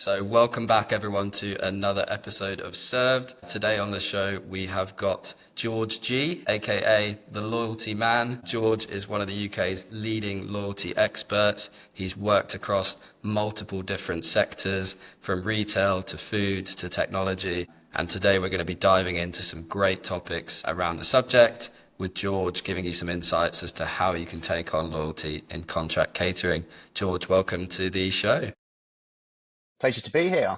So, welcome back everyone to another episode of Served. Today on the show, we have got George G, aka the Loyalty Man. George is one of the UK's leading loyalty experts. He's worked across multiple different sectors, from retail to food to technology. And today we're going to be diving into some great topics around the subject, with George giving you some insights as to how you can take on loyalty in contract catering. George, welcome to the show. Pleasure to be here.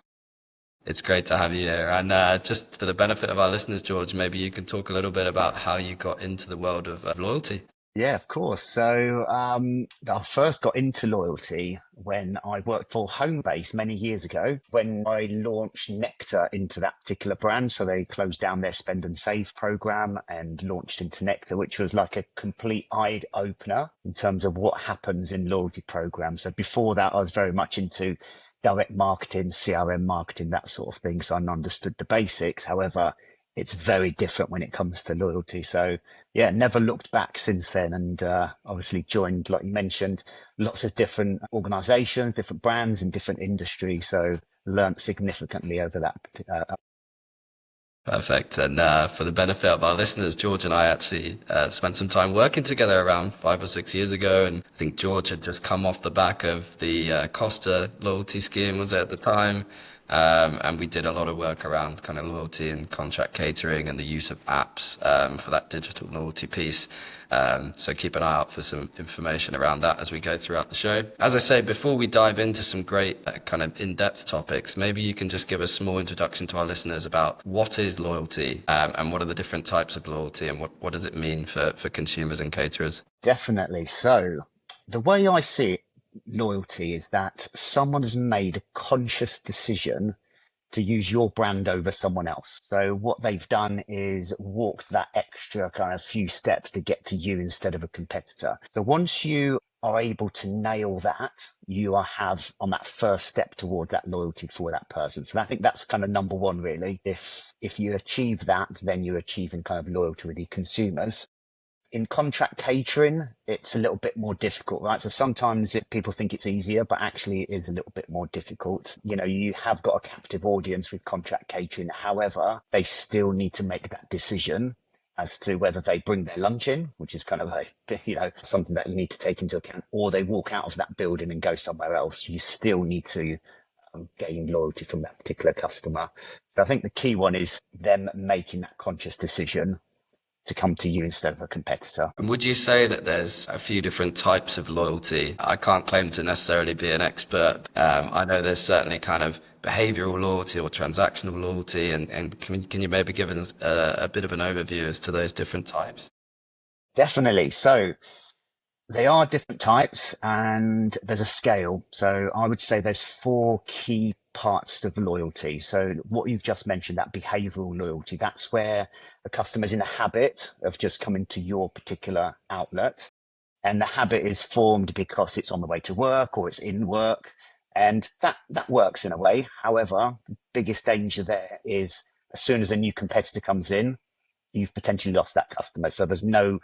It's great to have you here. And just for the benefit of our listeners, George, maybe you can talk a little bit about how you got into the world of loyalty. Yeah, of course. So I first got into loyalty when I worked for Homebase many years ago, when I launched Nectar into that particular brand. So they closed down their spend and save program and launched into Nectar, which was like a complete eye opener in terms of what happens in loyalty programs. So before that, I was very much into direct marketing, CRM marketing, that sort of thing. So I understood the basics. However, it's very different when it comes to loyalty. So yeah, never looked back since then. And obviously joined, like you mentioned, lots of different organizations, different brands in different industries. So learned significantly over that. Perfect. And for the benefit of our listeners, George and I actually spent some time working together around 5 or 6 years ago. And I think George had just come off the back of the Costa loyalty scheme, was it at the time? And we did a lot of work around kind of loyalty and contract catering and the use of apps for that digital loyalty piece. So keep an eye out for some information around that as we go throughout the show. As I say, before we dive into some great kind of in-depth topics, maybe you can just give a small introduction to our listeners about what is loyalty and what are the different types of loyalty and what does it mean for consumers and caterers? Definitely. So the way I see it, loyalty is that someone has made a conscious decision to use your brand over someone else. So what they've done is walked that extra kind of few steps to get to you instead of a competitor. So once you are able to nail that, you are have on that first step towards that loyalty for that person. So I think that's kind of number one, really. If you achieve that, then you're achieving kind of loyalty with your consumers. In contract catering, it's a little bit more difficult, right? So sometimes people think it's easier, but actually it is a little bit more difficult. You know, you have got a captive audience with contract catering. However, they still need to make that decision as to whether they bring their lunch in, which is kind of something that you need to take into account, or they walk out of that building and go somewhere else. You still need to gain loyalty from that particular customer. So I think the key one is them making that conscious decision to come to you instead of a competitor. And would you say that there's a few different types of loyalty? I can't claim to necessarily be an expert. I know there's certainly kind of behavioral loyalty or transactional loyalty, and can you maybe give us a bit of an overview as to those different types? Definitely. So they are different types and there's a scale. So I would say there's four key parts of loyalty. So what you've just mentioned, that behavioral loyalty, that's where the customer's in the habit of just coming to your particular outlet. And the habit is formed because it's on the way to work or it's in work. And that works in a way. However, the biggest danger there is as soon as a new competitor comes in, you've potentially lost that customer. So there's no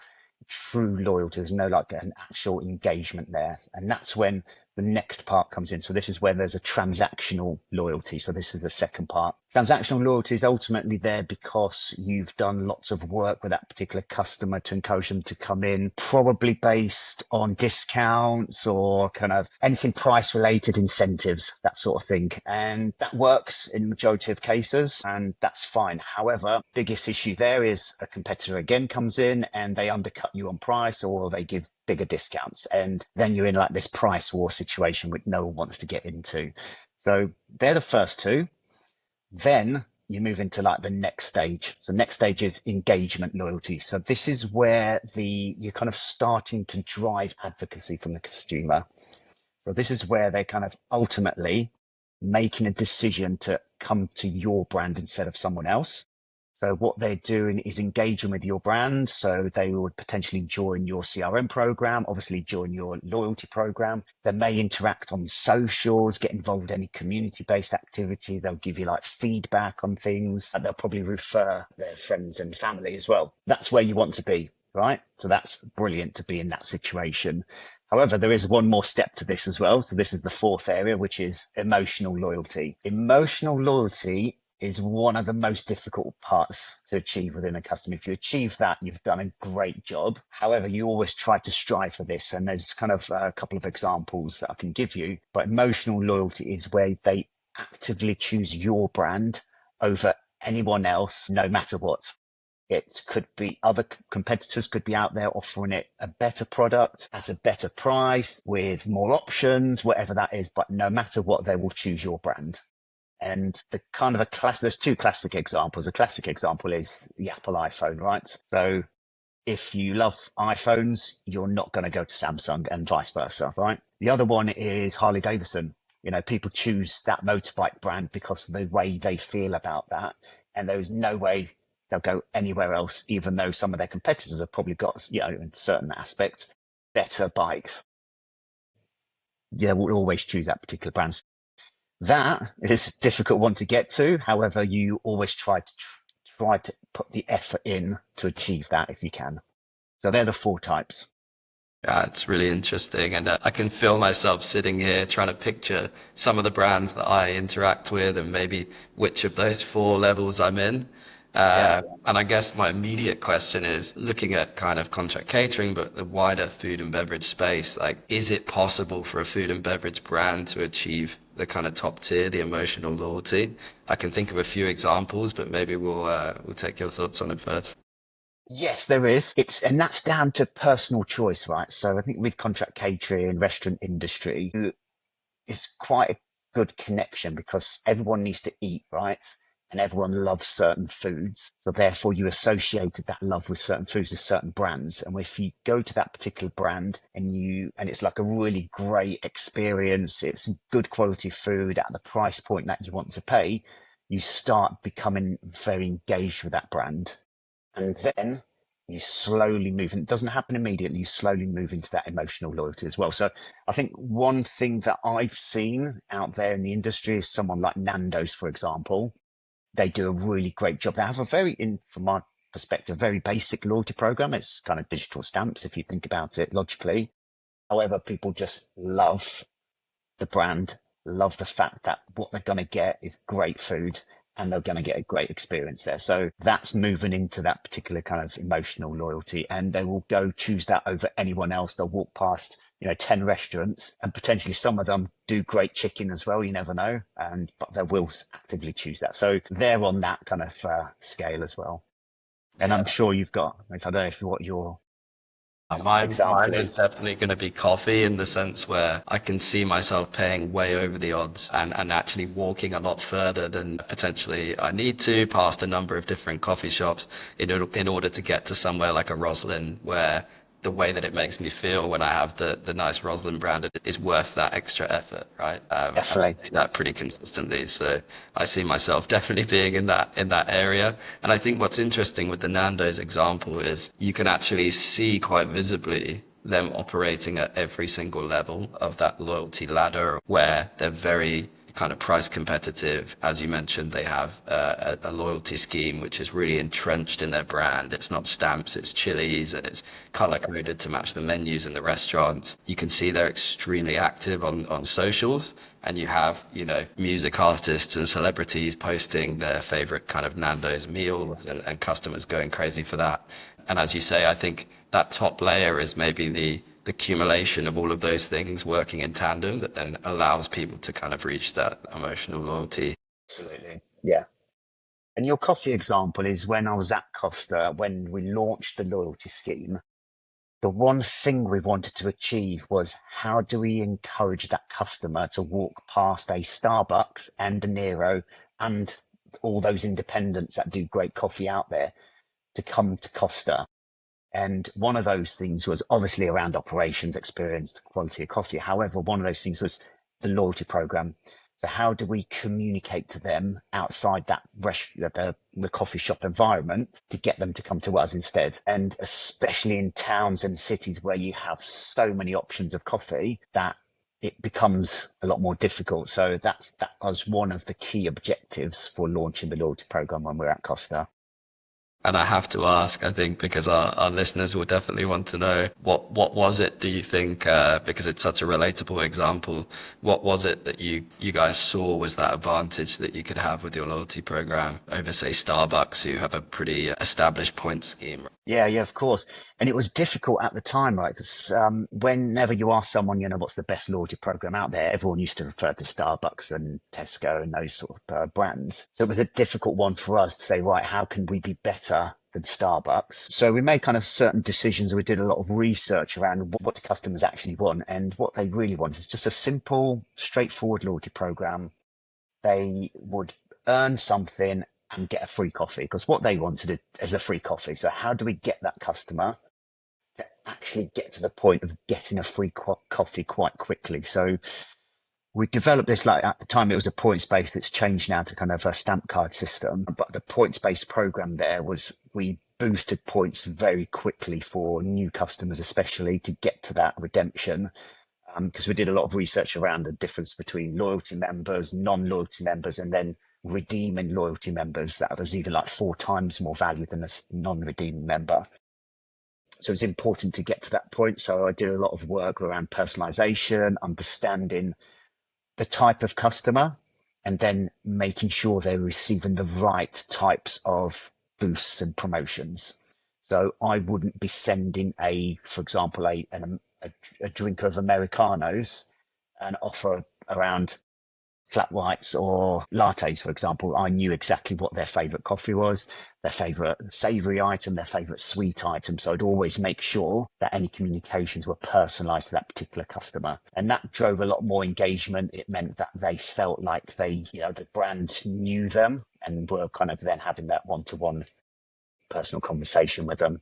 true loyalty. There's no like an actual engagement there. And that's when the next part comes in. So this is where there's a transactional loyalty. So this is the second part. Transactional loyalty is ultimately there because you've done lots of work with that particular customer to encourage them to come in, probably based on discounts or kind of anything price related incentives, that sort of thing. And that works in the majority of cases and that's fine. However, biggest issue there is a competitor again comes in and they undercut you on price or they give bigger discounts. And then you're in like this price war situation which no one wants to get into. So they're the first two. Then you move into like the next stage. So next stage is engagement loyalty. So this is where you're kind of starting to drive advocacy from the consumer. So this is where they're kind of ultimately making a decision to come to your brand instead of someone else. So what they're doing is engaging with your brand. So they would potentially join your CRM program, obviously join your loyalty program. They may interact on socials, get involved in any community-based activity. They'll give you like feedback on things and they'll probably refer their friends and family as well. That's where you want to be, right? So that's brilliant to be in that situation. However, there is one more step to this as well. So this is the fourth area, which is emotional loyalty. Emotional loyalty is one of the most difficult parts to achieve within a customer. If you achieve that, you've done a great job. However, you always try to strive for this. And there's kind of a couple of examples that I can give you. But emotional loyalty is where they actively choose your brand over anyone else, no matter what. It could be other competitors could be out there offering it a better product at a better price with more options, whatever that is. But no matter what, they will choose your brand. And the kind of a class, there's two classic examples. A classic example is the Apple iPhone, right? So if you love iPhones, you're not going to go to Samsung and vice versa, right? The other one is Harley Davidson. You know, people choose that motorbike brand because of the way they feel about that. And there's no way they'll go anywhere else, even though some of their competitors have probably got, you know, in certain aspects, better bikes. Yeah, we'll always choose that particular brand. That is a difficult one to get to. However, you always try to put the effort in to achieve that if you can. So they're the four types. Yeah, it's really interesting. And I can feel myself sitting here trying to picture some of the brands that I interact with and maybe which of those four levels I'm in. Yeah. And I guess my immediate question is looking at kind of contract catering, but the wider food and beverage space, like, is it possible for a food and beverage brand to achieve the kind of top tier, the emotional loyalty? I can think of a few examples, but maybe we'll take your thoughts on it first. Yes, there is. And that's down to personal choice, right? So I think with contract catering and restaurant industry, it's quite a good connection because everyone needs to eat, right? And everyone loves certain foods. So therefore you associated that love with certain foods with certain brands. And if you go to that particular brand and it's like a really great experience, it's good quality food at the price point that you want to pay, you start becoming very engaged with that brand. And then you slowly move, and it doesn't happen immediately, you slowly move into that emotional loyalty as well. So I think one thing that I've seen out there in the industry is someone like Nando's, for example. They do a really great job. They have a from my perspective, very basic loyalty program. It's kind of digital stamps if you think about it logically. However, people just love the brand, love the fact that what they're going to get is great food and they're going to get a great experience there. So that's moving into that particular kind of emotional loyalty, and they will go choose that over anyone else. They'll walk past, you know, 10 restaurants and potentially some of them do great chicken as well. You never know. But they will actively choose that. So they're on that kind of scale as well. And I'm Yeah. sure you've got, if I don't know if what your Mine example is is. definitely going to be coffee in the sense where I can see myself paying way over the odds and actually walking a lot further than potentially I need to past a number of different coffee shops in order to get to somewhere like a Roslyn where the way that it makes me feel when I have the nice Roslyn brand is worth that extra effort, right? And I Definitely. do that pretty consistently. So I see myself definitely being in that area. And I think what's interesting with the Nando's example is you can actually see quite visibly them operating at every single level of that loyalty ladder where they're very kind of price competitive. As you mentioned, they have a loyalty scheme which is really entrenched in their brand. It's not stamps, it's chilies, and it's color coded to match the menus in the restaurants. You can see they're extremely active on socials. And you have, music artists and celebrities posting their favorite kind of Nando's meals and customers going crazy for that. And as you say, I think that top layer is maybe the accumulation of all of those things working in tandem that then allows people to kind of reach that emotional loyalty. Absolutely. Yeah. And your coffee example is when I was at Costa, when we launched the loyalty scheme, the one thing we wanted to achieve was how do we encourage that customer to walk past a Starbucks and a Nero and all those independents that do great coffee out there to come to Costa. And one of those things was obviously around operations experience, quality of coffee. However, one of those things was the loyalty program. So how do we communicate to them outside that the coffee shop environment to get them to come to us instead? And especially in towns and cities where you have so many options of coffee that it becomes a lot more difficult. So that was one of the key objectives for launching the loyalty program when we we're at Costa. And I have to ask, I think, because our listeners will definitely want to know what was it, do you think, because it's such a relatable example, what was it that you guys saw was that advantage that you could have with your loyalty program over, say, Starbucks, who have a pretty established point scheme? Yeah, yeah, of course. And it was difficult at the time, right? Because whenever you ask someone, what's the best loyalty program out there, everyone used to refer to Starbucks and Tesco and those sort of brands. So it was a difficult one for us to say, right, how can we be better than Starbucks? So we made kind of certain decisions. We did a lot of research around what the customers actually want. And what they really want is just a simple, straightforward loyalty program. They would earn something and get a free coffee because what they wanted is a free coffee. So how do we get that customer to actually get to the point of getting a free coffee quite quickly? So we developed this, like at the time it was a points based. It's changed now to kind of a stamp card system. But the points based program there was we boosted points very quickly for new customers, especially to get to that redemption because we did a lot of research around the difference between loyalty members, non-loyalty members, and then redeeming loyalty members. That was even like 4 times more value than a non-redeeming member. So it's important to get to that point. So I did a lot of work around personalization, understanding the type of customer, and then making sure they're receiving the right types of boosts and promotions. So I wouldn't be sending for example, a drink of Americanos and offer around flat whites or lattes, for example. I knew exactly what their favorite coffee was, their favorite savory item, their favorite sweet item. So I'd always make sure that any communications were personalized to that particular customer. And that drove a lot more engagement. It meant that they felt like the brand knew them and were kind of then having that one-to-one personal conversation with them.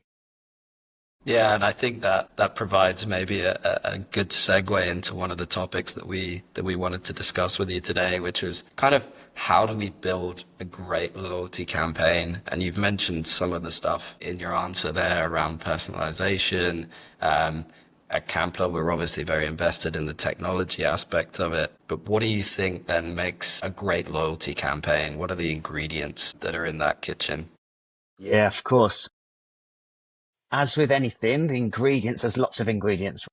Yeah, and I think that that provides maybe a good segue into one of the topics that we wanted to discuss with you today, which was kind of how do we build a great loyalty campaign? And you've mentioned some of the stuff in your answer there around personalization. At Campler, we're obviously very invested in the technology aspect of it. But what do you think then makes a great loyalty campaign? What are the ingredients that are in that kitchen? Yeah, of course. As with anything, the ingredients, there's lots of ingredients.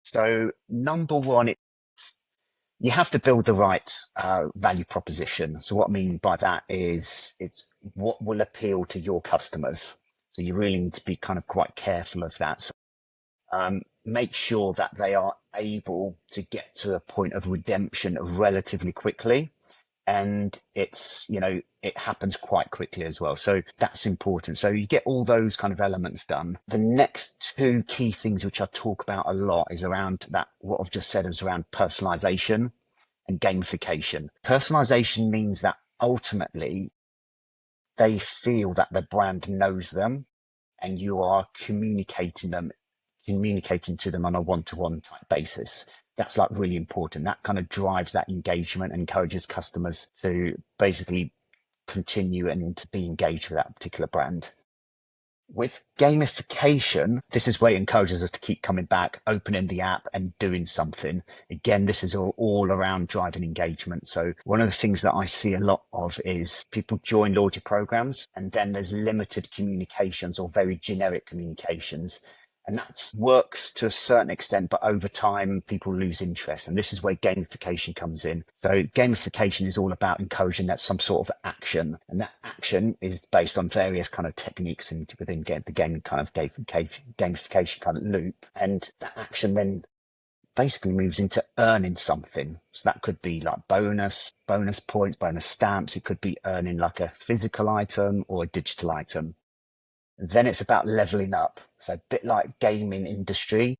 So number one, you have to build the right value proposition. So what I mean by that is it's what will appeal to your customers. So you really need to be kind of quite careful of that. So, make sure that they are able to get to a point of redemption relatively quickly, and it happens quite quickly as well. So that's important. So you get all those kind of elements done. The next two key things which I talk about a lot is around that, what I've just said, is around personalization and gamification. Personalization means that ultimately they feel that the brand knows them and you are communicating to them on a one-to-one type basis. That's like really important. That kind of drives that engagement and encourages customers to basically continue and to be engaged with that particular brand. With gamification, this is where it encourages us to keep coming back, opening the app and doing something. Again, this is all around driving engagement. So one of the things that I see a lot of is people join loyalty programs and then there's limited communications or very generic communications. And that works to a certain extent, but over time, people lose interest. And this is where gamification comes in. So gamification is all about encouraging that some sort of action. And that action is based on various kind of techniques and within the game kind of gamification kind of loop. And that action then basically moves into earning something. So that could be like bonus points, bonus stamps. It could be earning like a physical item or a digital item. Then it's about leveling up. So a bit like gaming industry,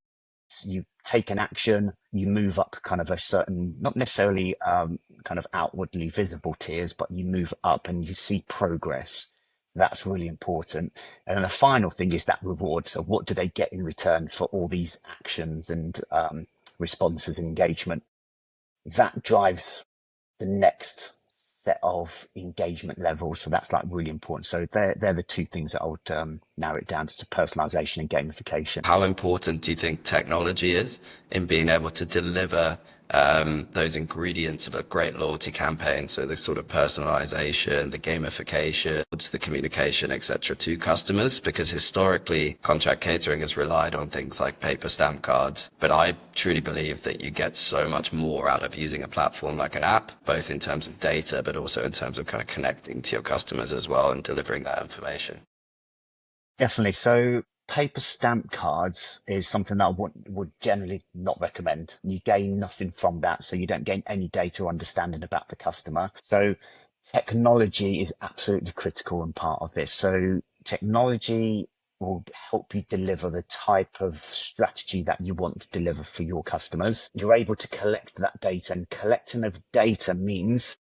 you take an action, you move up kind of a certain, not necessarily kind of outwardly visible tiers, but you move up and you see progress. That's really important. And then the final thing is that reward. So what do they get in return for all these actions and responses and engagement? That drives the next set of engagement levels. So that's like really important. So they're the two things that I would narrow it down to: personalization and gamification. How important do you think technology is in being able to deliver those ingredients of a great loyalty campaign. So the sort of personalization, the gamification, the communication, etc., to customers, because historically contract catering has relied on things like paper stamp cards. But I truly believe that you get so much more out of using a platform like an app, both in terms of data, but also in terms of kind of connecting to your customers as well and delivering that information. Definitely. So paper stamp cards is something that would generally not recommend. You gain nothing from that, so you don't gain any data or understanding about the customer. So technology is absolutely critical and part of this. So technology will help you deliver the type of strategy that you want to deliver for your customers. You're able to collect that data, and collecting of data means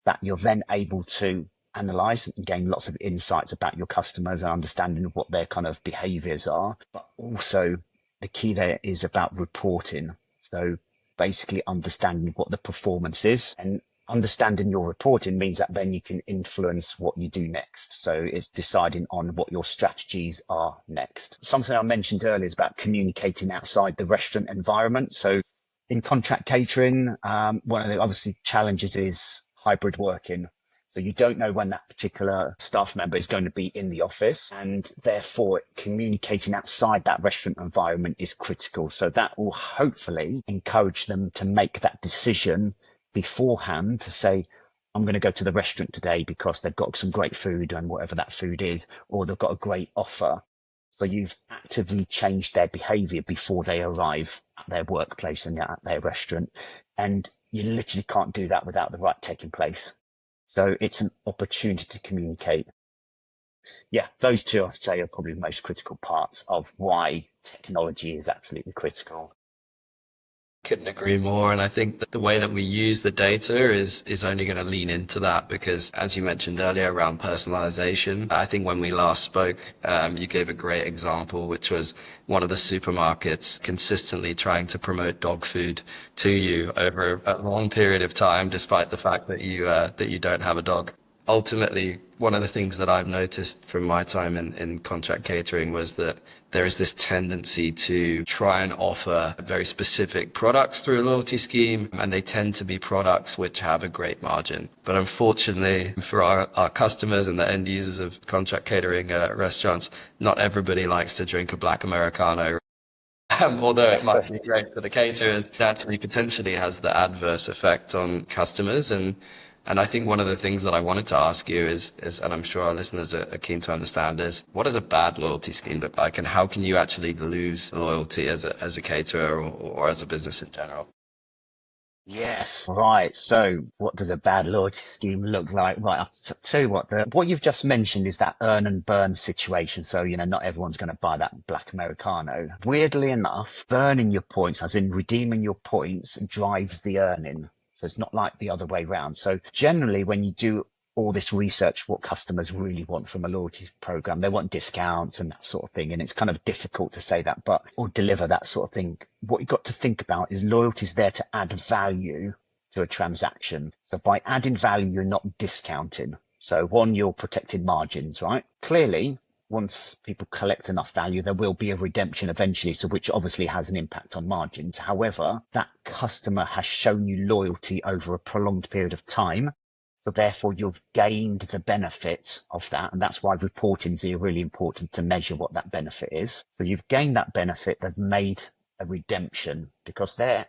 that you're then able to analyze and gain lots of insights about your customers and understanding what their kind of behaviors are. But also the key there is about reporting. So basically understanding what the performance is, and understanding your reporting means that then you can influence what you do next. So it's deciding on what your strategies are next. Something I mentioned earlier is about communicating outside the restaurant environment. So in contract catering, one of the obviously challenges is hybrid working. So you don't know when that particular staff member is going to be in the office, and therefore communicating outside that restaurant environment is critical. So that will hopefully encourage them to make that decision beforehand to say, I'm going to go to the restaurant today because they've got some great food and whatever that food is, or they've got a great offer. So you've actively changed their behavior before they arrive at their workplace and at their restaurant. And you literally can't do that without the right taking place. So it's an opportunity to communicate. Yeah, those two I'd say are probably the most critical parts of why technology is absolutely critical. Couldn't agree more. And I think that the way that we use the data is only going to lean into that because, as you mentioned earlier, around personalization, I think when we last spoke, you gave a great example, which was one of the supermarkets consistently trying to promote dog food to you over a long period of time, despite the fact that you don't have a dog. Ultimately, one of the things that I've noticed from my time in contract catering was that there is this tendency to try and offer very specific products through a loyalty scheme, and they tend to be products which have a great margin. But unfortunately, for our customers and the end users of contract catering restaurants, not everybody likes to drink a black Americano. Although it might be great for the caterers, it actually potentially has the adverse effect on customers. And I think one of the things that I wanted to ask you is, and I'm sure our listeners are keen to understand, is what does a bad loyalty scheme look like, and how can you actually lose loyalty as a caterer or as a business in general? Yes. Right. So what does a bad loyalty scheme look like? Right. I'll tell you what you've just mentioned is that earn and burn situation. So, not everyone's going to buy that black Americano. Weirdly enough, burning your points, as in redeeming your points, drives the earning. So it's not like the other way round. So generally, when you do all this research, what customers really want from a loyalty program, they want discounts and that sort of thing. And it's kind of difficult to say that, but or deliver that sort of thing. What you've got to think about is loyalty is there to add value to a transaction. So by adding value, you're not discounting. So one, you're protecting margins, right? Clearly, once people collect enough value, there will be a redemption eventually, so which obviously has an impact on margins. However, that customer has shown you loyalty over a prolonged period of time. So therefore, you've gained the benefit of that. And that's why reporting is really important to measure what that benefit is. So you've gained that benefit. They've made a redemption because they're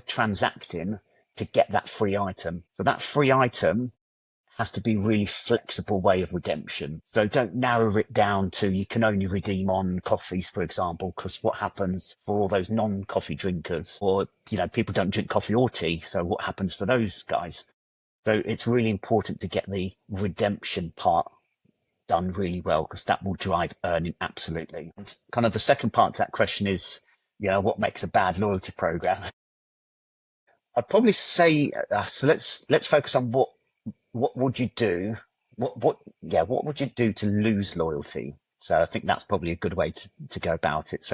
transacting to get that free item. So that free item has to be really flexible way of redemption. So don't narrow it down to you can only redeem on coffees, for example, because what happens for all those non-coffee drinkers or, people don't drink coffee or tea. So what happens to those guys? So it's really important to get the redemption part done really well because that will drive earning absolutely. And kind of the second part to that question is, what makes a bad loyalty program? I'd probably say so. Let's focus on what would you do? What would you do to lose loyalty? So I think that's probably a good way to go about it. So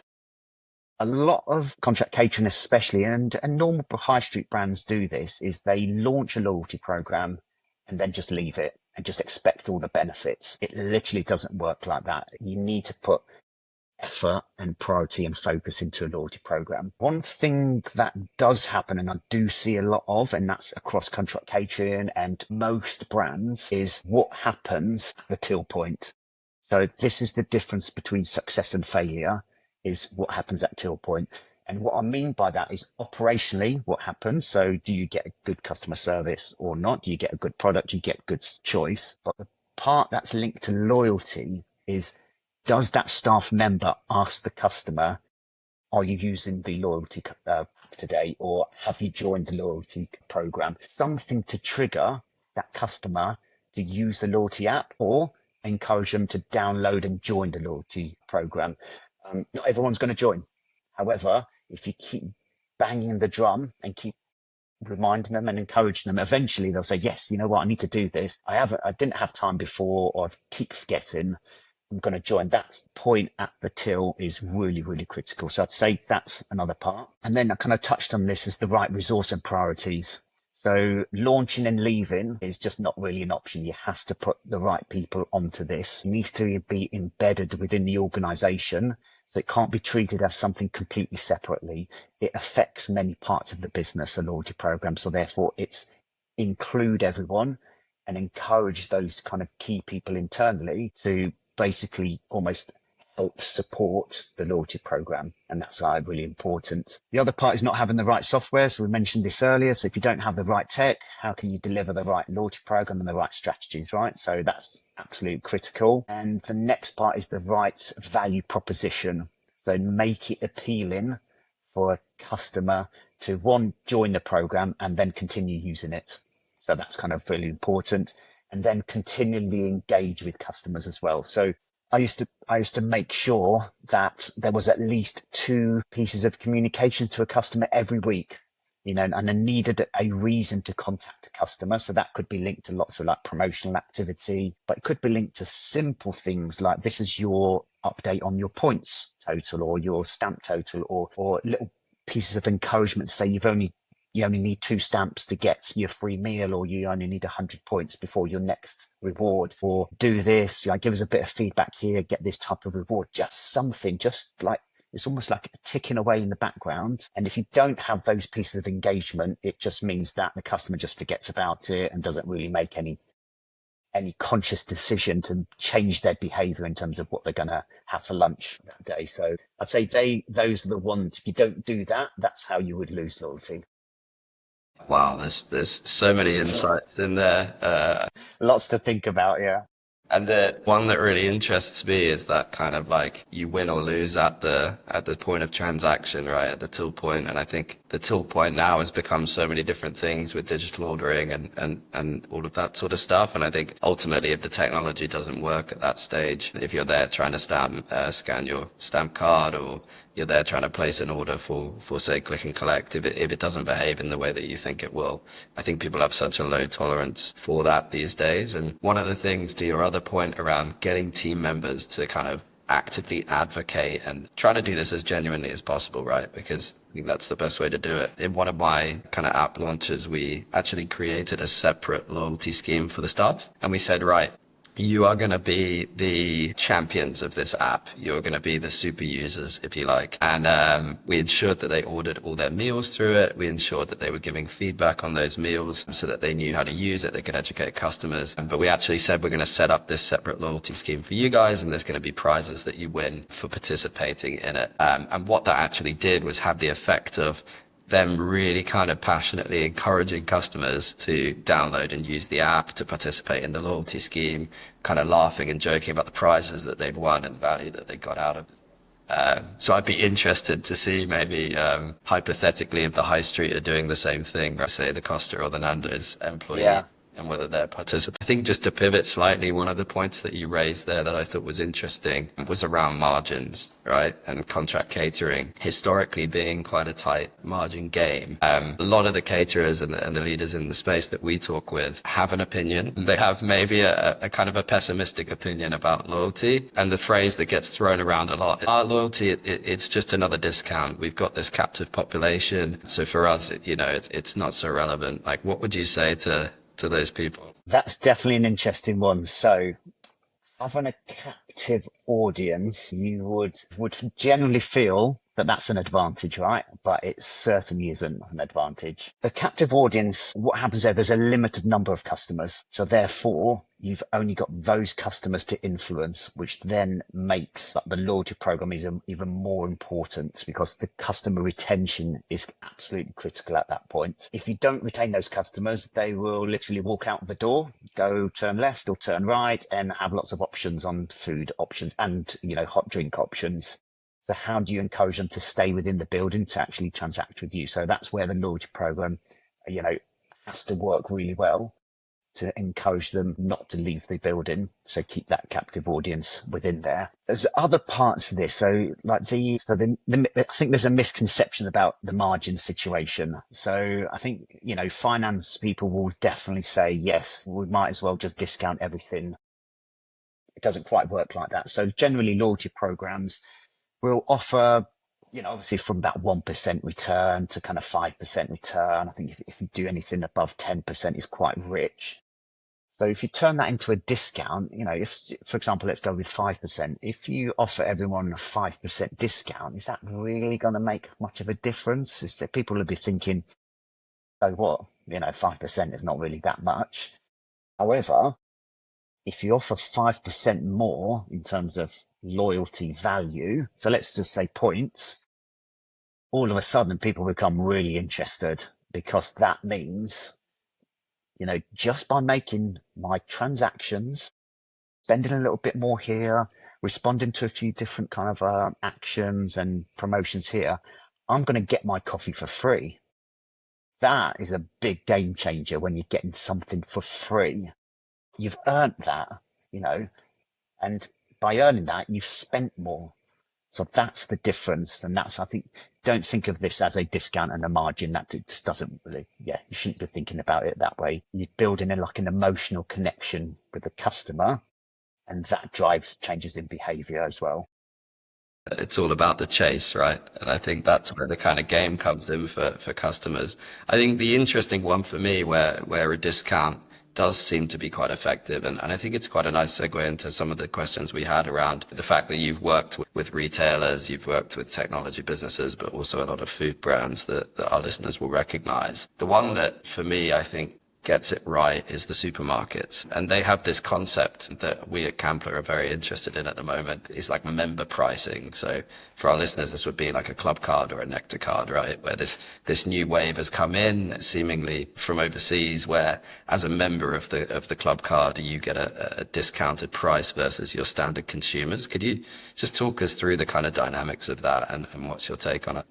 a lot of contract catering, especially, and normal high street brands do this, is they launch a loyalty program and then just leave it and just expect all the benefits. It literally doesn't work like that. You need to put effort and priority and focus into a loyalty program. One thing that does happen, and I do see a lot of, and that's across contract catering and most brands, is what happens at the till point. So this is the difference between success and failure, is what happens at till point. And what I mean by that is operationally what happens. So do you get a good customer service or not? Do you get a good product? Do you get good choice? But the part that's linked to loyalty is, does that staff member ask the customer, are you using the loyalty app today, or have you joined the loyalty program? Something to trigger that customer to use the loyalty app or encourage them to download and join the loyalty program. Not everyone's going to join. However, if you keep banging the drum and keep reminding them and encouraging them, eventually they'll say, yes, you know what, I need to do this. I didn't have time before, or I keep forgetting. I'm going to join. That point at the till is really, really critical. So I'd say that's another part. And then I kind of touched on this as the right resource and priorities. So launching and leaving is just not really an option. You have to put the right people onto this. It needs to be embedded within the organization. So it can't be treated as something completely separately. It affects many parts of the business, a loyalty program. So therefore it's include everyone and encourage those kind of key people internally to basically almost help support the loyalty program. And that's why really important. The other part is not having the right software. So we mentioned this earlier. So if you don't have the right tech, how can you deliver the right loyalty program and the right strategies, right? So that's absolutely critical. And the next part is the right value proposition. So make it appealing for a customer to, one, join the program and then continue using it. So that's kind of really important. And then continually engage with customers as well. So I used to make sure that there was at least 2 pieces of communication to a customer every week, and I needed a reason to contact a customer. So that could be linked to lots of like promotional activity, but it could be linked to simple things like, this is your update on your points total or your stamp total, or little pieces of encouragement to say you only need 2 stamps to get your free meal, or you only need 100 points before your next reward, or do this, give us a bit of feedback here, get this type of reward. Just something, just like, it's almost like ticking away in the background. And if you don't have those pieces of engagement, it just means that the customer just forgets about it and doesn't really make any conscious decision to change their behavior in terms of what they're going to have for lunch that day. So I'd say those are the ones. If you don't do that, that's how you would lose loyalty. Wow, there's so many insights in there. Lots to think about, yeah. And the one that really interests me is that kind of like you win or lose at the point of transaction, right? At the till point. And I think the till point now has become so many different things with digital ordering and all of that sort of stuff. And I think ultimately, if the technology doesn't work at that stage, if you're there trying to scan your stamp card, or you're there trying to place an order for say click and collect, if it doesn't behave in the way that you think it will, I think people have such a low tolerance for that these days. And one of the things, to your other point around getting team members to kind of actively advocate and trying to do this as genuinely as possible, right? Because I think that's the best way to do it. In one of my kind of app launches, we actually created a separate loyalty scheme for the staff. And we said, right, you are going to be the champions of this app. You're going to be the super users, if you like. And we ensured that they ordered all their meals through it. We ensured that they were giving feedback on those meals so that they knew how to use it. They could educate customers. But we actually said, we're going to set up this separate loyalty scheme for you guys, and there's going to be prizes that you win for participating in it. And what that actually did was have the effect of them really kind of passionately encouraging customers to download and use the app, to participate in the loyalty scheme, kind of laughing and joking about the prizes that they'd won and the value that they got out of it. So I'd be interested to see maybe hypothetically if the high street are doing the same thing, say the Costa or the Nando's employee. Yeah. And whether they're participating. I think just to pivot slightly, one of the points that you raised there that I thought was interesting was around margins, right? And contract catering historically being quite a tight margin game. A lot of the caterers and the leaders in the space that we talk with have an opinion. They have maybe a kind of a pessimistic opinion about loyalty. And the phrase that gets thrown around a lot, our loyalty, it's just another discount. We've got this captive population. So for us, it's not so relevant. Like, what would you say to those people? That's definitely an interesting one. So Having a captive audience, you would generally feel that that's an advantage, right? But it certainly isn't an advantage. The captive audience, what happens there? There's a limited number of customers, so therefore you've only got those customers to influence, which then makes the loyalty program even more important because the customer retention is absolutely critical at that point. If you don't retain those customers, they will literally walk out the door, go turn left or turn right, and have lots of options on food options and hot drink options. So how do you encourage them to stay within the building to actually transact with you? So that's where the loyalty program, you know, has to work really well to encourage them not to leave the building. So keep that captive audience within there. There's other parts of this. So like I think there's a misconception about the margin situation. So I think, finance people will definitely say, yes, we might as well just discount everything. It doesn't quite work like that. So generally loyalty programs will offer, obviously from that 1% return to kind of 5% return. I think if you do anything above 10% is quite rich. So if you turn that into a discount, if, for example, let's go with 5%, if you offer everyone a 5% discount, is that really going to make much of a difference? Is that people will be thinking, so what, 5% is not really that much. However, if you offer 5% more in terms of loyalty value, so let's just say points, all of a sudden people become really interested because that means, just by making my transactions, spending a little bit more here, responding to a few different kind of actions and promotions here, I'm going to get my coffee for free. That is a big game changer when you're getting something for free. You've earned that, you know, and by earning that, you've spent more. So that's the difference. And that's, I think, don't think of this as a discount and a margin. That just doesn't really, yeah, you shouldn't be thinking about it that way. You're building in like an emotional connection with the customer, and that drives changes in behavior as well. It's all about the chase, right? And I think that's where the kind of game comes in for customers. I think the interesting one for me where a discount does seem to be quite effective. And I think it's quite a nice segue into some of the questions we had around the fact that you've worked with retailers, you've worked with technology businesses, but also a lot of food brands that our listeners will recognize. The one that for me, I think gets it right is the supermarkets. And they have this concept that we at Campler are very interested in at the moment. It's like member pricing. So for our listeners, this would be like a club card or a nectar card, right? Where this new wave has come in seemingly from overseas, where as a member of the club card, you get a discounted price versus your standard consumers. Could you just talk us through the kind of dynamics of that and what's your take on it?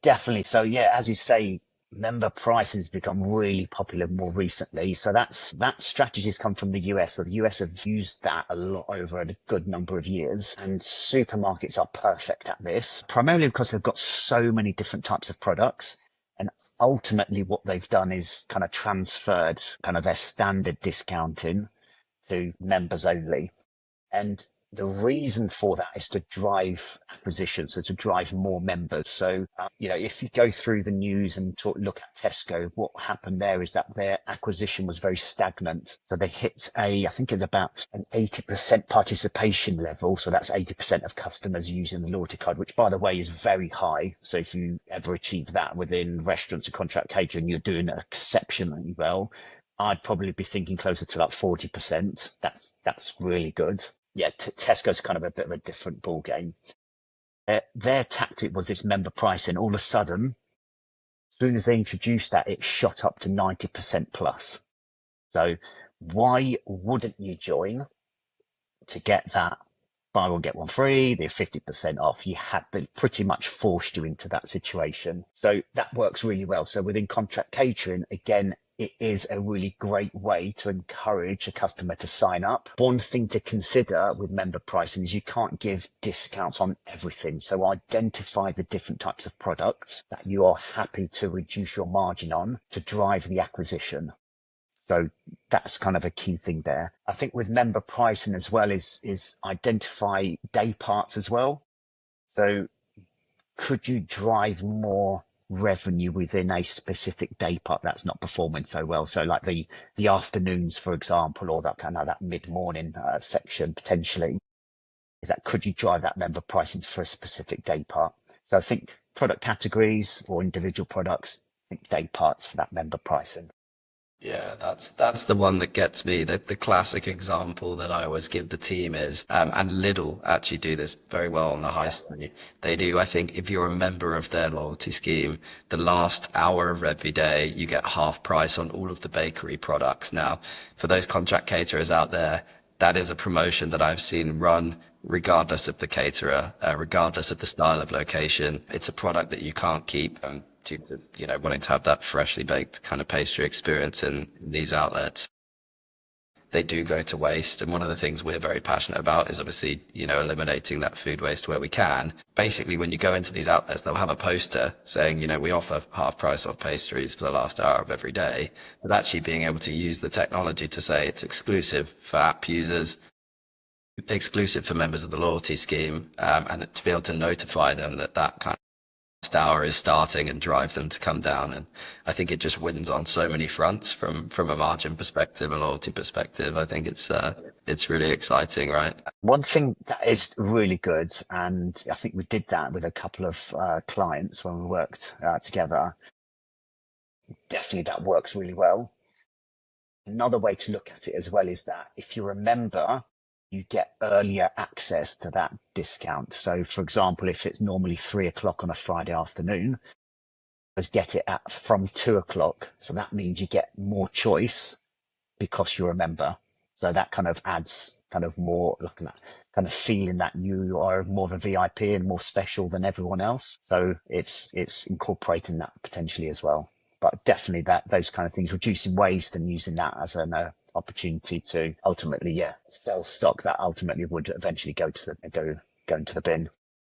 Definitely. So yeah, as you say, member pricing has become really popular more recently. So that strategy has come from the US. So the US have used that a lot over a good number of years, and supermarkets are perfect at this, primarily because they've got so many different types of products. And ultimately what they've done is kind of transferred kind of their standard discounting to members only. And the reason for that is to drive acquisition, so to drive more members. So, if you go through the news and look at Tesco, what happened there is that their acquisition was very stagnant. So they hit I think it's about an 80% participation level. So that's 80% of customers using the loyalty card, which by the way is very high. So if you ever achieve that within restaurants and contract catering, you're doing exceptionally well. I'd probably be thinking closer to like 40%. That's really good. Yeah, Tesco's kind of a bit of a different ball game. Their tactic was this member pricing. All of a sudden, as soon as they introduced that, it shot up to 90% plus. So why wouldn't you join to get that buy one get one free, they're 50% off? They pretty much forced you into that situation. So that works really well. So within contract catering, again, it is a really great way to encourage a customer to sign up. One thing to consider with member pricing is you can't give discounts on everything. So identify the different types of products that you are happy to reduce your margin on to drive the acquisition. So that's kind of a key thing there. I think with member pricing as well is identify day parts as well. So could you drive more revenue within a specific day part that's not performing so well. So like the afternoons, for example, or that kind of that mid-morning section potentially, is that could you drive that member pricing for a specific day part? So I think product categories or individual products, I think day parts for that member pricing. Yeah, that's the one that gets me. The classic example that I always give the team is, and Lidl actually do this very well on the high Yeah. street. They do, I think, if you're a member of their loyalty scheme, the last hour of every day, you get half price on all of the bakery products. Now, for those contract caterers out there, that is a promotion that I've seen run regardless of the caterer, regardless of the style of location. It's a product that you can't keep due to, wanting to have that freshly baked kind of pastry experience in these outlets. They do go to waste. And one of the things we're very passionate about is obviously, eliminating that food waste where we can. Basically, when you go into these outlets, they'll have a poster saying, we offer half price off pastries for the last hour of every day. But actually being able to use the technology to say it's exclusive for app users, exclusive for members of the loyalty scheme, and to be able to notify them that that kind of last hour is starting and drive them to come down. And I think it just wins on so many fronts from a margin perspective, a loyalty perspective. I think it's really exciting, right? One thing that is really good, and I think we did that with a couple of clients when we worked together. Definitely that works really well. Another way to look at it as well is that if you're a member, you get earlier access to that discount. So, for example, if it's normally 3 o'clock on a Friday afternoon, let's get it at from 2 o'clock. So that means you get more choice because you're a member. So that kind of adds kind of more looking at kind of feeling that you are more of a VIP and more special than everyone else. So it's incorporating that potentially as well. But definitely that those kind of things, reducing waste and using that as an opportunity to ultimately, yeah, sell stock that ultimately would eventually go into the bin.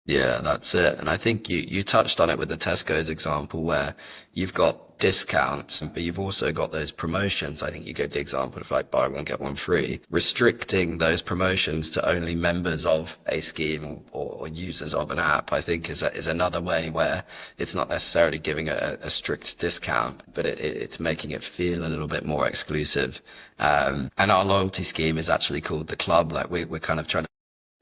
Yeah, that's it. And I think you touched on it with the Tesco's example where you've got discounts, but you've also got those promotions. I think you gave the example of like buy one, get one free. Restricting those promotions to only members of a scheme or users of an app, I think is another way where it's not necessarily giving a strict discount, but it's making it feel a little bit more exclusive. And our loyalty scheme is actually called the club. Like we're kind of trying to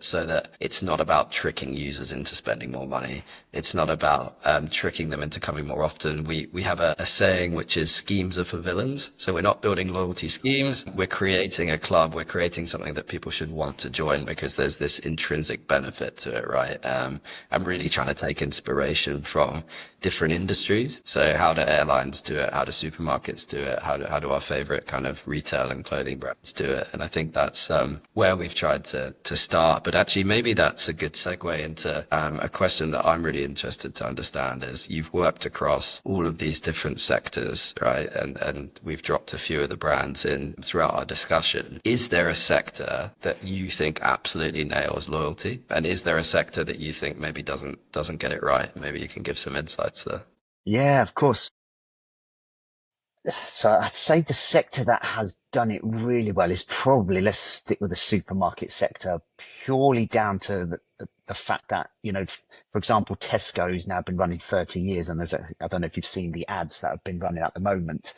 so that it's not about tricking users into spending more money. It's not about tricking them into coming more often. We have a saying which is schemes are for villains. So we're not building loyalty schemes. We're creating a club. We're creating something that people should want to join because there's this intrinsic benefit to it, right? I'm really trying to take inspiration from different industries. So how do airlines do it? How do supermarkets do it? How do our favorite kind of retail and clothing brands do it? And I think that's where we've tried to start. But actually, maybe that's a good segue into a question that I'm really interested to understand is you've worked across all of these different sectors, right? And we've dropped a few of the brands in throughout our discussion. Is there a sector that you think absolutely nails loyalty? And is there a sector that you think maybe doesn't get it right? Maybe you can give some insights there. Yeah, of course. So I'd say the sector that has done it really well is probably, let's stick with the supermarket sector, purely down to the fact that, for example, Tesco's now been running 30 years, and I don't know if you've seen the ads that have been running at the moment.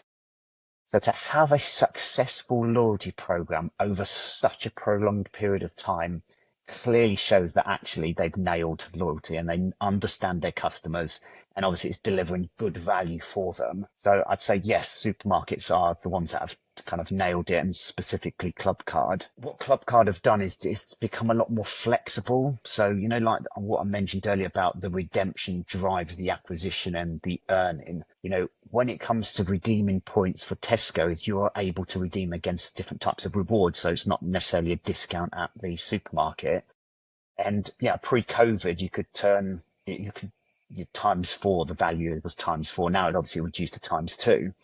So to have a successful loyalty program over such a prolonged period of time clearly shows that actually they've nailed loyalty and they understand their customers, and obviously it's delivering good value for them. So I'd say yes, supermarkets are the ones that have kind of nailed it, and specifically Clubcard. What Clubcard have done is it's become a lot more flexible. So, like what I mentioned earlier about the redemption drives the acquisition and the earning, when it comes to redeeming points for Tesco's, you are able to redeem against different types of rewards. So it's not necessarily a discount at the supermarket. And yeah, pre-COVID, you could you times four, the value was times four. Now it obviously reduced to times two.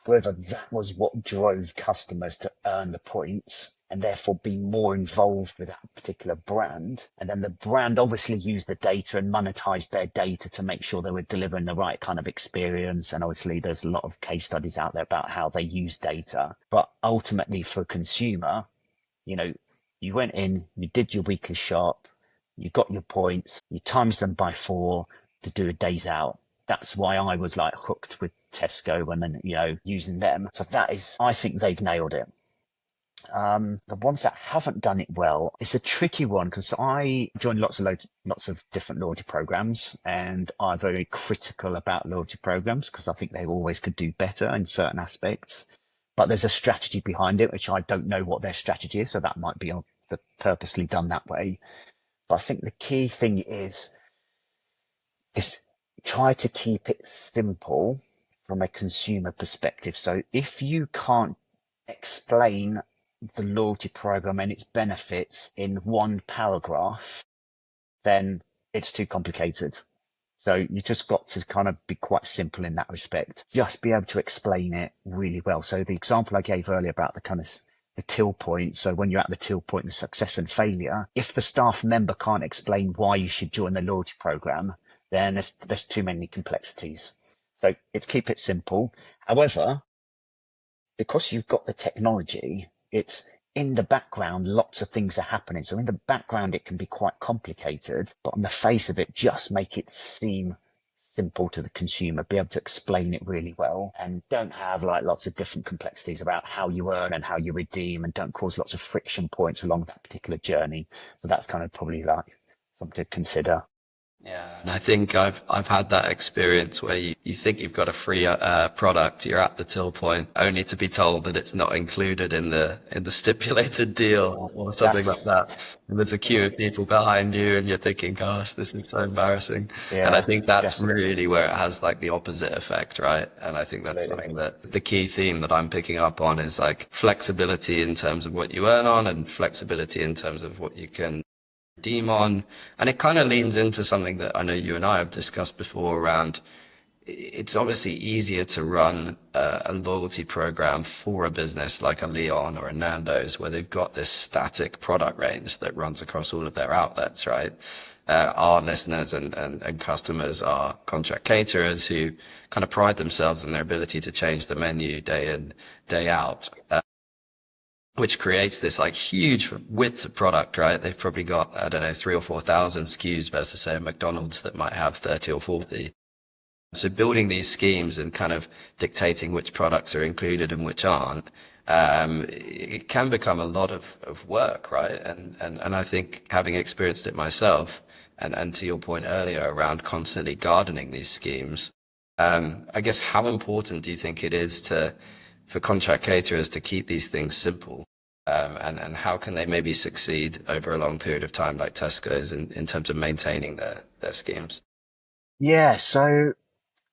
However, that was what drove customers to earn the points and therefore be more involved with that particular brand. And then the brand obviously used the data and monetized their data to make sure they were delivering the right kind of experience. And obviously there's a lot of case studies out there about how they use data. But ultimately for a consumer, you know, you went in, you did your weekly shop, you got your points, you times them by four to do a days out. That's why I was like hooked with Tesco and then, using them. So that is, I think they've nailed it. The ones that haven't done it well, it's a tricky one because I joined lots of different loyalty programs, and I'm very critical about loyalty programs because I think they always could do better in certain aspects. But there's a strategy behind it, which I don't know what their strategy is, so that might be purposely done that way. But I think the key thing is try to keep it simple from a consumer perspective. So if you can't explain the loyalty program and its benefits in one paragraph, then it's too complicated. So you just got to kind of be quite simple in that respect. Just be able to explain it really well. So the example I gave earlier about the kind of the till point. So when you're at the till point, the success and failure, if the staff member can't explain why you should join the loyalty program, then there's too many complexities. So it's keep it simple. However, because you've got the technology, it's in the background, lots of things are happening. So in the background, it can be quite complicated, but on the face of it, just make it seem simple to the consumer, be able to explain it really well, and don't have like lots of different complexities about how you earn and how you redeem, and don't cause lots of friction points along that particular journey. So that's kind of probably like something to consider. Yeah, and I think I've had that experience where you think you've got a free product, you're at the till point, only to be told that it's not included in the stipulated deal or something like That's that. And there's a queue of people behind you, and you're thinking, "Gosh, this is so embarrassing." And I yeah, think that's definitely, really where it has like the opposite effect, right? And I think that's absolutely. something that the key theme that I'm picking up on is like flexibility in terms of what you earn on, and flexibility in terms of what you can Demon, and it kind of leans into something that I know you and I have discussed before around it's obviously easier to run a loyalty program for a business like a Leon or a Nando's where they've got this static product range that runs across all of their outlets, right? Our listeners and customers are contract caterers who kind of pride themselves in their ability to change the menu day in, day out, which creates this like huge width of product, right? They've probably got, I don't know, 3 or 4 thousand SKUs versus say a McDonald's that might have 30 or 40. So building these schemes and kind of dictating which products are included and which aren't, it can become a lot of work, right? And I think having experienced it myself, and to your point earlier around constantly gardening these schemes, I guess how important do you think it is for contract caterers to keep these things simple? And how can they maybe succeed over a long period of time, like Tesco's, in terms of maintaining their schemes? Yeah, so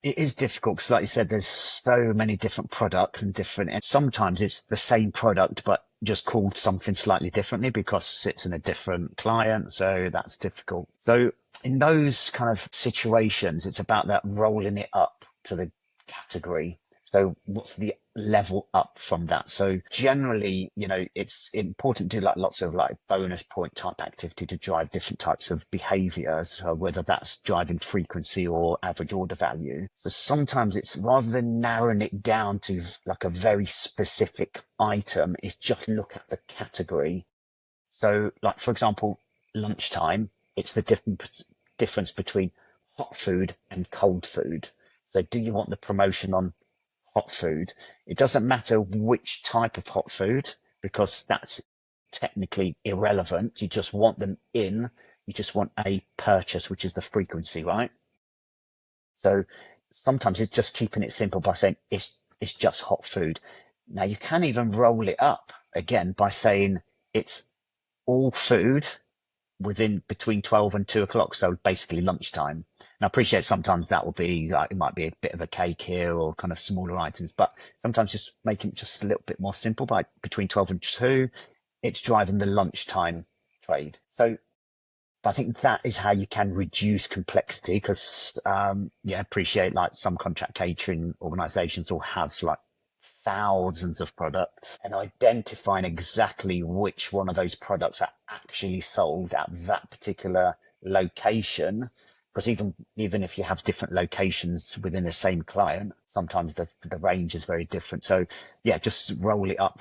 it is difficult because, like you said, there's so many different products and sometimes it's the same product, but just called something slightly differently because it's in a different client. So that's difficult. So in those kind of situations, it's about that rolling it up to the category. So what's the level up from that? So generally, it's important to do like lots of like bonus point type activity to drive different types of behaviors, whether that's driving frequency or average order value. So sometimes it's rather than narrowing it down to like a very specific item, it's just look at the category. So like, for example, lunchtime, it's the difference between hot food and cold food. So do you want the promotion on hot food? It doesn't matter which type of hot food because that's technically irrelevant. You just want them in. You just want a purchase, which is the frequency, right? So sometimes it's just keeping it simple by saying it's just hot food. Now you can even roll it up again by saying it's all food within between 12 and 2 o'clock, so basically lunchtime. And I appreciate sometimes that will be like, it might be a bit of a cake here or kind of smaller items, but sometimes just making it just a little bit more simple by between 12 and 2, it's driving the lunchtime trade. So I think that is how you can reduce complexity because yeah, appreciate like some contract catering organizations will have like thousands of products, and identifying exactly which one of those products are actually sold at that particular location. Because even if you have different locations within the same client, sometimes the range is very different. So yeah, just roll it up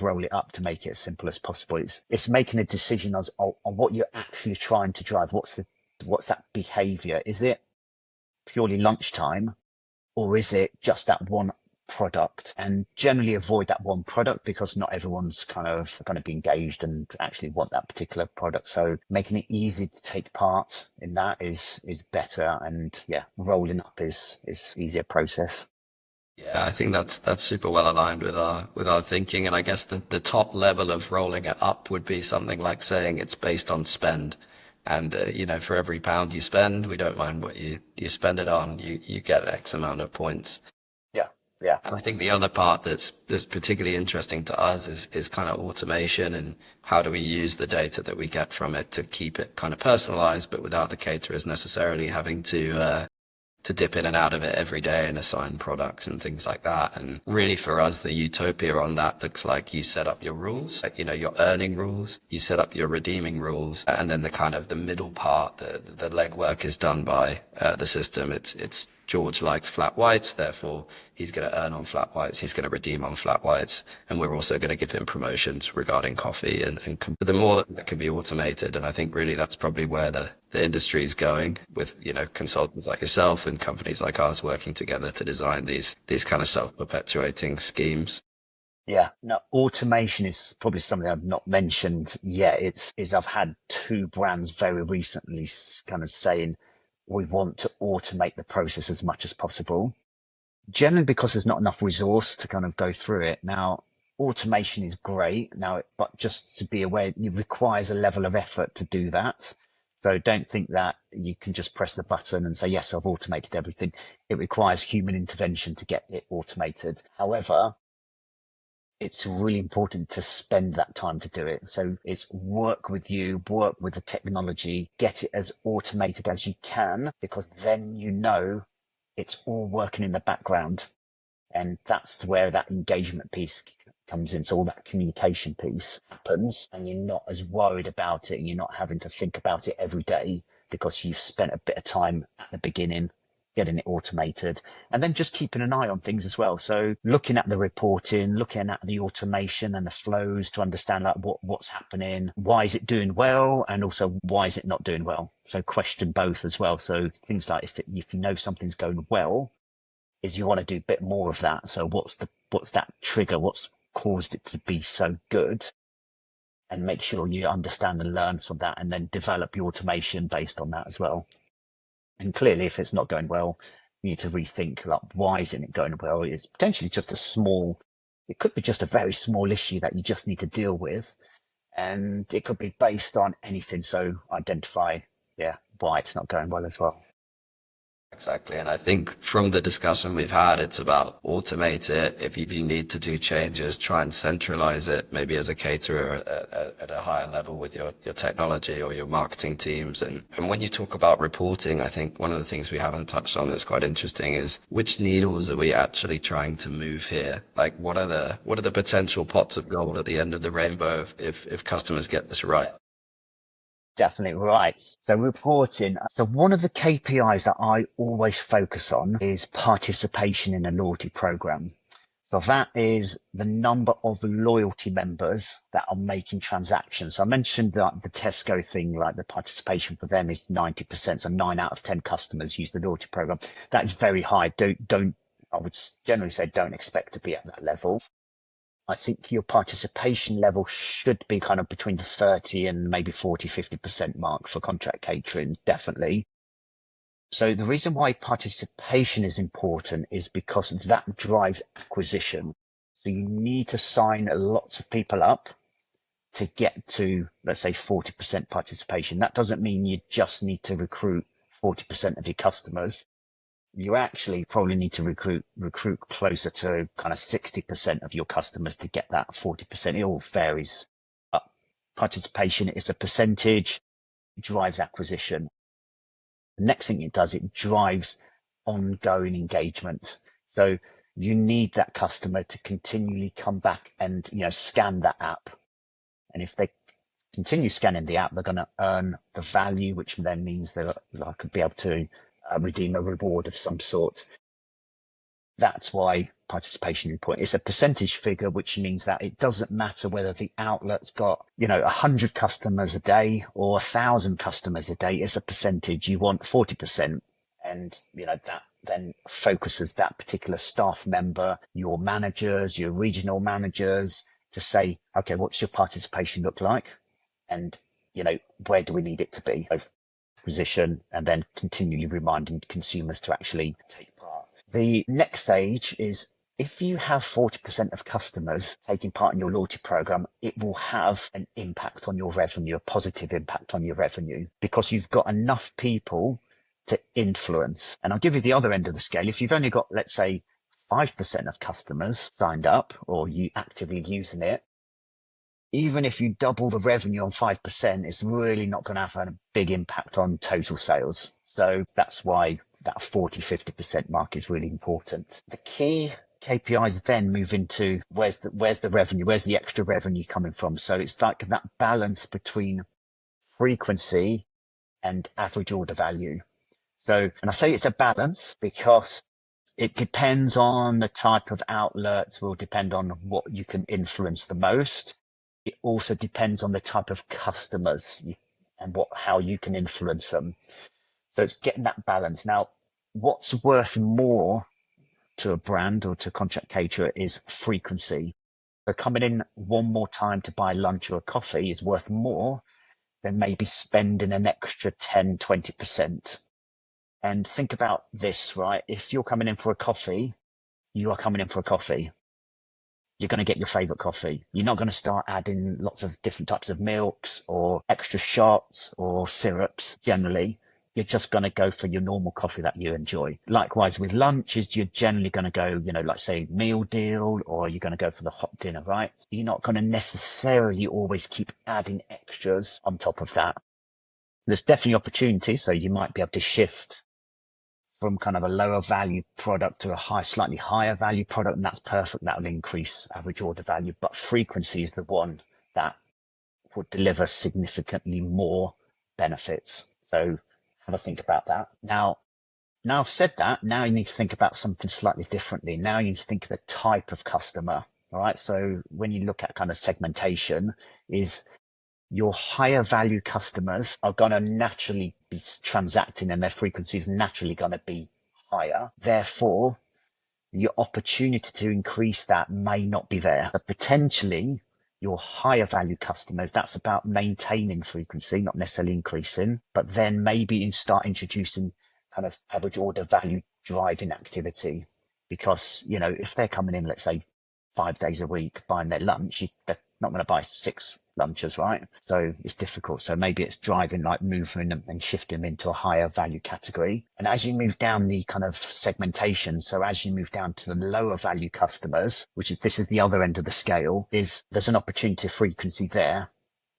to make it as simple as possible. It's making a decision on what you're actually trying to drive. What's that behavior? Is it purely lunchtime, or is it just that one product? And generally avoid that one product because not everyone's kind of going to be engaged and actually want that particular product. So making it easy to take part in that is better. And yeah, rolling up is easier process. Yeah, I think that's super well aligned with our thinking, and I guess the top level of rolling it up would be something like saying it's based on spend, and you know, for every pound you spend, we don't mind what you spend it on, you get X amount of points. Yeah, yeah, And I think the other part that's particularly interesting to us is kind of automation and how do we use the data that we get from it to keep it kind of personalized, but without the caterers necessarily having to dip in and out of it every day and assign products and things like that. And really for us, the utopia on that looks like you set up your rules, like, you know, your earning rules, you set up your redeeming rules, and then the kind of the middle part, the legwork is done by the system. It's George likes flat whites, therefore he's going to earn on flat whites, he's going to redeem on flat whites, and we're also going to give him promotions regarding coffee and the more that can be automated. And I think really that's probably where the industry is going with, you know, consultants like yourself and companies like ours working together to design these kind of self-perpetuating schemes. yeah. No, automation is probably something I've not mentioned yet. Is I've had two brands very recently kind of saying we want to automate the process as much as possible. Generally because there's not enough resource to kind of go through it. Now, automation is great now, but just to be aware, it requires a level of effort to do that. So don't think that you can just press the button and say, yes, I've automated everything. It requires human intervention to get it automated. However, it's really important to spend that time to do it. So it's work with you, work with the technology, get it as automated as you can, because then you know it's all working in the background. And that's where that engagement piece comes in. So all that communication piece happens and you're not as worried about it and you're not having to think about it every day because you've spent a bit of time at the beginning getting it automated and then just keeping an eye on things as well. So looking at the reporting, looking at the automation and the flows to understand like what's happening, why is it doing well, and also why is it not doing well. So question both as well. So things like if you know something's going well, is you want to do a bit more of that. So what's that trigger? What's caused it to be so good? And make sure you understand and learn from that and then develop your automation based on that as well. And clearly if it's not going well, you need to rethink like why isn't it going well? It's potentially just it could be just a very small issue that you just need to deal with. And it could be based on anything. So identify, yeah, why it's not going well as well. Exactly. And I think from the discussion we've had, it's about automate it. If you need to do changes, try and centralize it, maybe as a caterer at a higher level with your technology or your marketing teams. And when you talk about reporting, I think one of the things we haven't touched on that's quite interesting is which needles are we actually trying to move here? Like what are the potential pots of gold at the end of the rainbow if customers get this right? Definitely right. So reporting. So one of the KPIs that I always focus on is participation in a loyalty program. So that is the number of loyalty members that are making transactions. So I mentioned that the Tesco thing, like the participation for them is 90%. So 9 out of 10 customers use the loyalty program. That is very high. I would generally say don't expect to be at that level. I think your participation level should be kind of between the 30 and maybe 40, 50% mark for contract catering, definitely. So the reason why participation is important is because that drives acquisition. So you need to sign lots of people up to get to, let's say, 40% participation. That doesn't mean you just need to recruit 40% of your customers. You actually probably need to recruit closer to kind of 60% of your customers to get that 40%. It all varies. But participation is a percentage, drives acquisition. The next thing it does, it drives ongoing engagement. So you need that customer to continually come back and scan that app. And if they continue scanning the app, they're going to earn the value, which then means they'll like be able to redeem a reward of some sort. That's why participation is important. It's a percentage figure, which means that it doesn't matter whether the outlet's got 100 customers a day or 1,000 customers a day. It's a percentage. You want 40%, and that then focuses that particular staff member, your managers, your regional managers, to say, okay, what's your participation look like? And, where do we need it to be? Acquisition, and then continually reminding consumers to actually take part. The next stage is, if you have 40% of customers taking part in your loyalty program, it will have an impact on your revenue, a positive impact on your revenue, because you've got enough people to influence. And I'll give you the other end of the scale. If you've only got, let's say, 5% of customers signed up or you actively using it, even if you double the revenue on 5%, it's really not going to have a big impact on total sales. So that's why that 40-50% mark is really important. The key KPIs then move into where's the revenue, where's the extra revenue coming from? So it's like that balance between frequency and average order value. So, and I say it's a balance because it depends on the type of outlets, will depend on what you can influence the most. It also depends on the type of customers and how you can influence them. So it's getting that balance. Now, what's worth more to a brand or to a contract caterer is frequency. So coming in one more time to buy lunch or a coffee is worth more than maybe spending an extra 10, 20%. And think about this, right? If you're coming in for a coffee, you are coming in for a coffee. You're going to get your favorite coffee. You're not going to start adding lots of different types of milks or extra shots or syrups. Generally, you're just going to go for your normal coffee that you enjoy. Likewise with lunches, you're generally going to go, like say meal deal, or you're going to go for the hot dinner, right? You're not going to necessarily always keep adding extras on top of that. There's definitely opportunities, so you might be able to shift from kind of a lower value product to a slightly higher value product, and that's perfect. That will increase average order value, but frequency is the one that would deliver significantly more benefits. So have a think about that. Now I've said that, now you need to think about something slightly differently. Now you need to think of the type of customer. All right. So when you look at kind of segmentation, is your higher value customers are going to naturally be transacting and their frequency is naturally going to be higher. Therefore, the opportunity to increase that may not be there. But potentially, your higher value customers, that's about maintaining frequency, not necessarily increasing, but then maybe start introducing kind of average order value driving activity. Because, if they're coming in, let's say 5 days a week buying their lunch, they're not going to buy 6 lunches, right? So it's difficult. So maybe it's driving, like moving them and shifting them into a higher value category. And as you move down the kind of segmentation, so as you move down to the lower value customers, this is the other end of the scale, there's an opportunity for frequency there.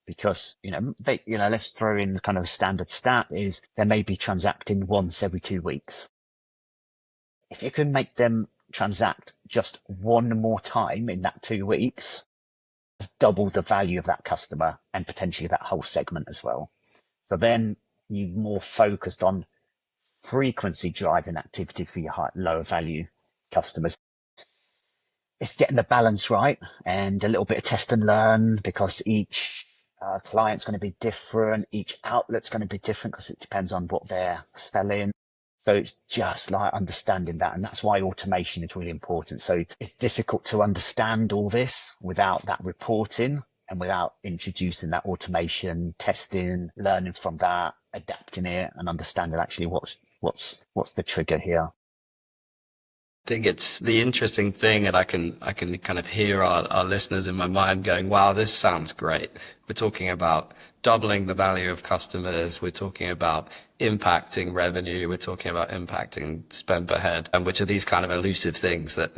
Because, let's throw in the kind of standard stat is they may be transacting once every 2 weeks. If you can make them transact just one more time in that 2 weeks, double the value of that customer and potentially that whole segment as well. So then you're more focused on frequency driving activity for your lower value customers. It's getting the balance right and a little bit of test and learn, because each client's going to be different. Each outlet's going to be different because it depends on what they're selling. So it's just like understanding that. And that's why automation is really important. So it's difficult to understand all this without that reporting and without introducing that automation, testing, learning from that, adapting it, and understanding actually what's the trigger here. I think it's the interesting thing, and I can kind of hear our listeners in my mind going, wow, this sounds great. We're talking about doubling the value of customers. We're talking about impacting revenue. We're talking about impacting spend per head, and which are these kind of elusive things that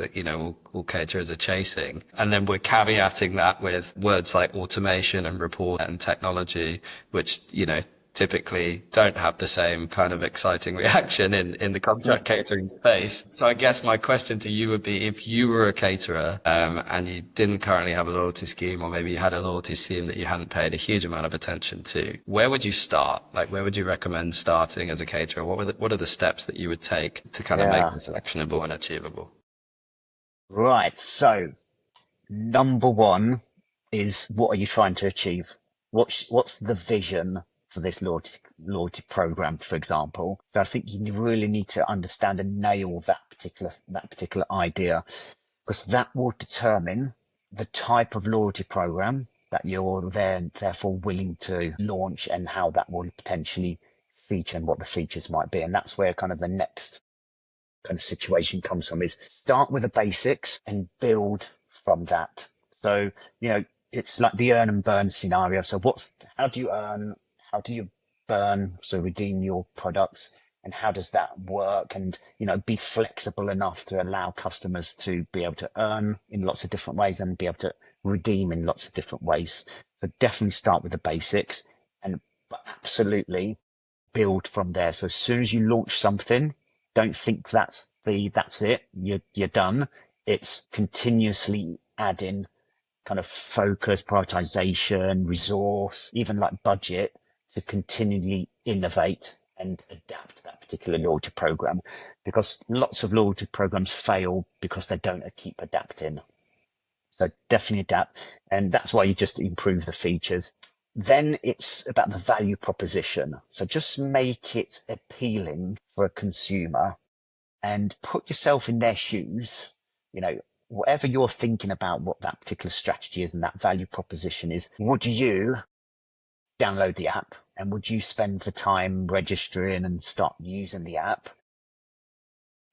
all caterers are chasing. And then we're caveating that with words like automation and report and technology, which, typically don't have the same kind of exciting reaction in the contract catering space. So I guess my question to you would be, if you were a caterer and you didn't currently have a loyalty scheme, or maybe you had a loyalty scheme that you hadn't paid a huge amount of attention to, where would you start? Like, where would you recommend starting as a caterer? What are the steps that you would take to kind of make this actionable and achievable? Right. So number one is, what are you trying to achieve? What's the vision for this loyalty program, for example. So I think you really need to understand and nail that particular idea, because that will determine the type of loyalty program that you're therefore willing to launch, and how that will potentially feature and what the features might be. And that's where kind of the next kind of situation comes from, is start with the basics and build from that. So, it's like the earn and burn scenario. So how do you earn? How do you burn? So redeem your products, and how does that work? And, be flexible enough to allow customers to be able to earn in lots of different ways and be able to redeem in lots of different ways. So definitely start with the basics, but absolutely build from there. So as soon as you launch something, don't think that's it. You're done. It's continuously adding kind of focus, prioritization, resource, even like budget, to continually innovate and adapt that particular loyalty program, because lots of loyalty programs fail because they don't keep adapting. So definitely adapt. And that's why you just improve the features. Then it's about the value proposition. So just make it appealing for a consumer and put yourself in their shoes. Whatever you're thinking about what that particular strategy is and that value proposition is, would you download the app, and would you spend the time registering and start using the app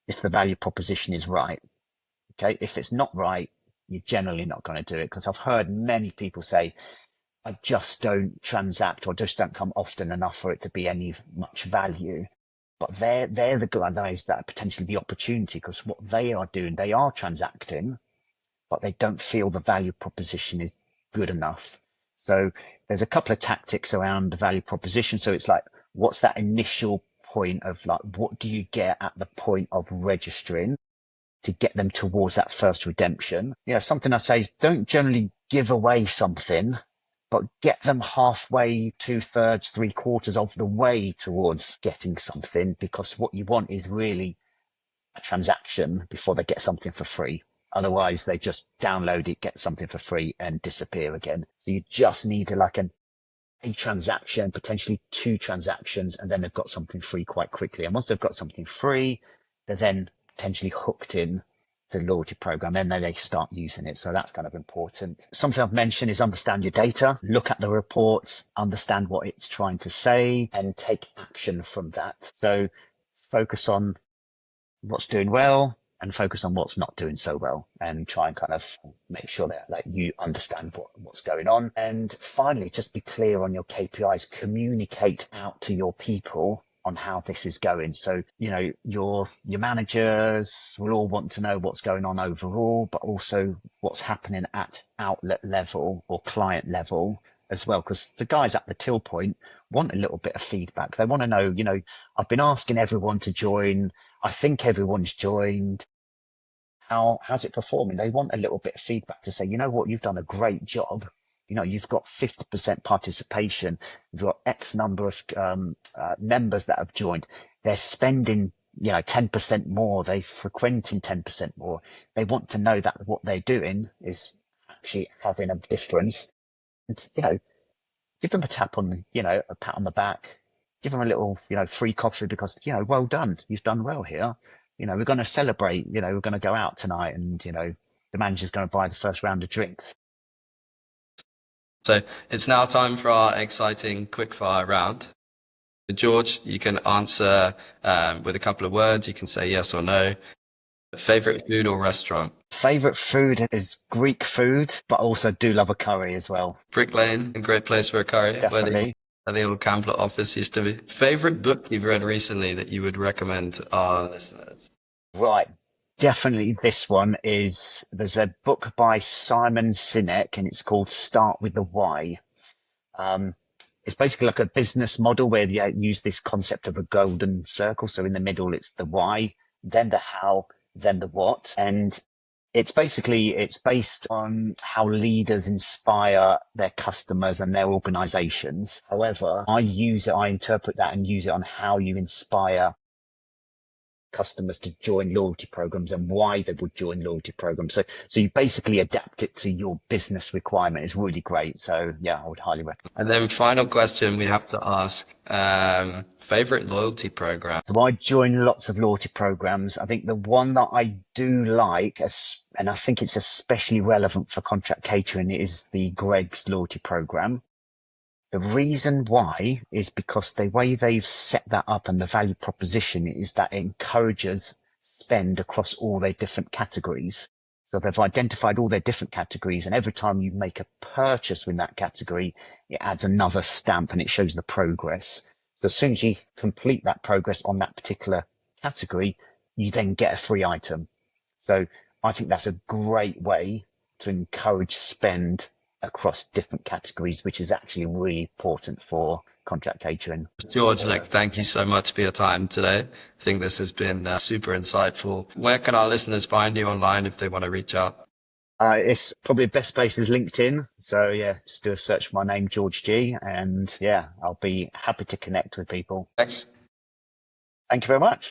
if the value proposition is right? Okay. If it's not right, you're generally not going to do it, because I've heard many people say, I just don't transact, or just don't come often enough for it to be any much value. But they're the guys that are potentially the opportunity, because what they are doing, they are transacting, but they don't feel the value proposition is good enough. So there's a couple of tactics around the value proposition. So it's like, what's that initial point of, like, what do you get at the point of registering to get them towards that first redemption? Something I say is, don't generally give away something, but get them halfway, 2/3, 3/4 of the way towards getting something, because what you want is really a transaction before they get something for free. Otherwise, they just download it, get something for free, and disappear again. So you just need a transaction, potentially 2 transactions, and then they've got something free quite quickly. And once they've got something free, they're then potentially hooked in the loyalty program, and then they start using it. So that's kind of important. Something I've mentioned is understand your data, look at the reports, understand what it's trying to say, and take action from that. So focus on what's doing well and focus on what's not doing so well, and try and kind of make sure that you understand what's going on. And finally, just be clear on your KPIs, communicate out to your people on how this is going. So, your managers will all want to know what's going on overall, but also what's happening at outlet level or client level as well, because the guys at the till point want a little bit of feedback. They want to know, I've been asking everyone to join. I think everyone's joined. How's it performing? They want a little bit of feedback to say, what, you've done a great job. You've got 50% participation. You've got X number of members that have joined. They're spending, 10% more. They're frequenting 10% more. They want to know that what they're doing is actually having a difference. And, give them a tap on, a pat on the back. Give them a little, free coffee, because, well done. You've done well here. We're going to celebrate. We're going to go out tonight, and, the manager's going to buy the first round of drinks. So it's now time for our exciting quickfire round. George, you can answer with a couple of words. You can say yes or no. Favorite food or restaurant? Favorite food is Greek food, but also do love a curry as well. Brick Lane, a great place for a curry. Definitely. Where the old Campbell office used to be. Favorite book you've read recently that you would recommend to our listeners? Right. Definitely this one there's a book by Simon Sinek, and it's called Start with the Why. It's basically like a business model where they use this concept of a golden circle. So in the middle, it's the why, then the how, then the what. And it's based on how leaders inspire their customers and their organizations. However, I interpret that and use it on how you inspire customers to join loyalty programs and why they would join loyalty programs. So you basically adapt it to your business requirement. It's really great. So yeah, I would highly recommend. And then final question we have to ask, favorite loyalty program? So I join lots of loyalty programs. I think the one that I do like, and I think it's especially relevant for contract catering, is the Greg's loyalty program. The reason why is because the way they've set that up and the value proposition is that it encourages spend across all their different categories. So they've identified all their different categories, and every time you make a purchase in that category, it adds another stamp and it shows the progress. So as soon as you complete that progress on that particular category, you then get a free item. So I think that's a great way to encourage spend across different categories, which is actually really important for contract catering. George, like, thank you so much for your time today. I think this has been super insightful. Where can our listeners find you online if they want to reach out? It's probably the best place is LinkedIn. So yeah, just do a search for my name, George G, and yeah, I'll be happy to connect with people. Thanks. Thank you very much.